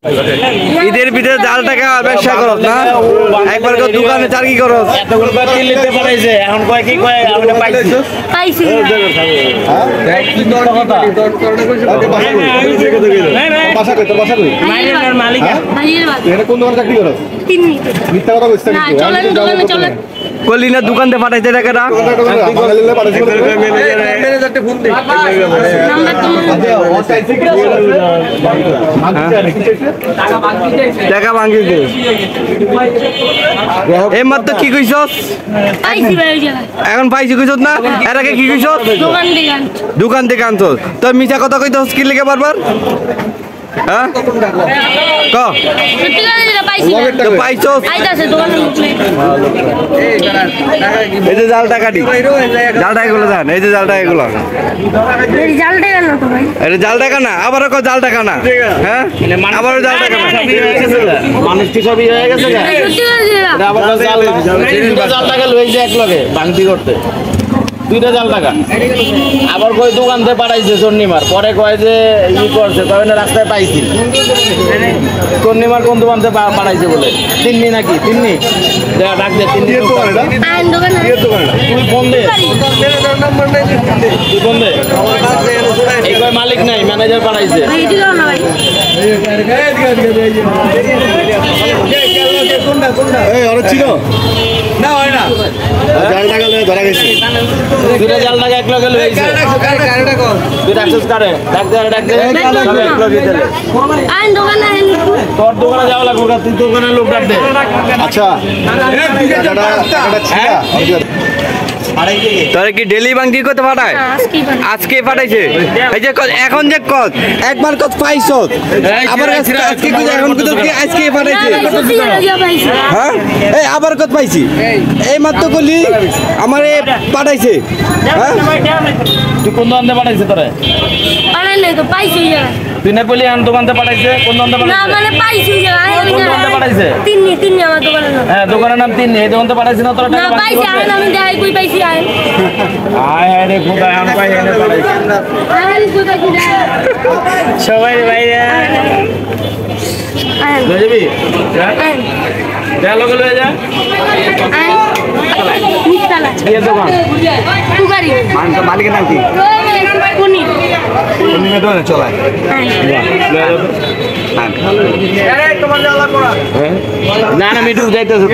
ঈদের ভিতরে জাল টাকা ব্যবসা করস না একবার কেউ দোকানে চাকরি করস এতগুলো কয় লিখতে পারাইছে এখন কয় কি কয় আমরা পাইছি পাইছি বাসা কই তোর বাসা কই মালিকের মালিক ভাইয়ের বাড়ি এখানে কোন দোকানে চাকরি করস তিন্নি মিথ্যা কথা কইছ না চলেন দোকানে চলেন কলিনা দোকান দিয়ে পাঠাইছে টাকাটা বাঙালিলে পাঠাইছ ম্যানেজারকে ফোন দে নাম্বার তো টাকা ভাঙি দে এই মাত্র কি কইছস পাইছি ভাই ওই জায়গায় এখন পাইছি কইছস না এর আগে কি কইছস দোকান থেকে আনছস তো মিছা কথা কইছস কি লাগে বারবার হ্যাঁ ক সত্যি কথা যেটা পাইছি তো পাইছস আইতাছে দোকানে উঠলে এই যে জাল টাকাটি জাল টাকাগুলো জান এই যে জাল টাকাগুলো এই জাল টাকা না তো ভাই এটা জাল টাকা না আবারও কো জাল টাকা না হ্যাঁ আবারও জাল টাকা না মানুষ কি সবই হয়ে গেছে না সত্যি কথা যেটা আবার জাল টাকা লইছে এক লগে বাংতি করতে দুইটা জাল টাকা আবার কই দোকান থেকে পাঠাইছে চন্নিমার পরে কয় যে ই করছে কয় না রাস্তায় পাইছি চন্নিমার কোন দোকান থেকে পাঠাইছে বলে তিন্নি নাকি তিন্নি ডাক দে তিন্নি আইন দোকানে তুই ফোন দে তুই ফোন দে এই কয় মালিক নাই ম্যানেজার পাঠাইছে ভাই এটি দাও না ভাই এই আরে ছিল না হয় না জাল টাকা লয়ে ধরা গেছে দুইটা জাল টাকা এক লগে লইছে তুই রাখছিস কারে ডাক দে সব এক লগে দিলে আইন দোকানে তোর দোকানে যাওয়া লাগবে না তুই দোকানে লোক ডাক দে আচ্ছা টাকাটা ছিল তোরা কি ডেলি বাংকি করতে পাঠায় আজকে পাঠাইছে এই যে এখন যে কত একবার কত পাইছস আবার আজকে কই এখন কত কি আজকে পাঠাইছে হ্যাঁ এই আবার কত পাইছি এই মাত্র কলি আমারে পাঠাইছে হ্যাঁ তুই কোন দোকান থেকে পাঠাইছে তোরে পাঠাই নাই তো পাইছি তুই না বলি আন দোকান থেকে পাঠাইছে কোন দোকান থেকে না পাঠাইছে মানে পাইছি কোন দোকান থেকে পাঠাইছে তিন্নি আমার দোকানে না হ্যাঁ দোকানের নাম তিন এই দোকান থেকে পাঠাইছে না তোরা না টাকা পাইছি আইন আমি দেখাই কই পাইছি আইন আয় আয় রে খোদা আন পাই এনে পাঠাইছে আইন কই পাইছি সবাই বাইরে আইন লয়ে যাবি আইন যা লগে লয়ে যা আইন নিচতলা এই দোকান তুগারি মালিকের নাম কি কোনি কোন দোকানে চলায় না না মিটু যাইতেছে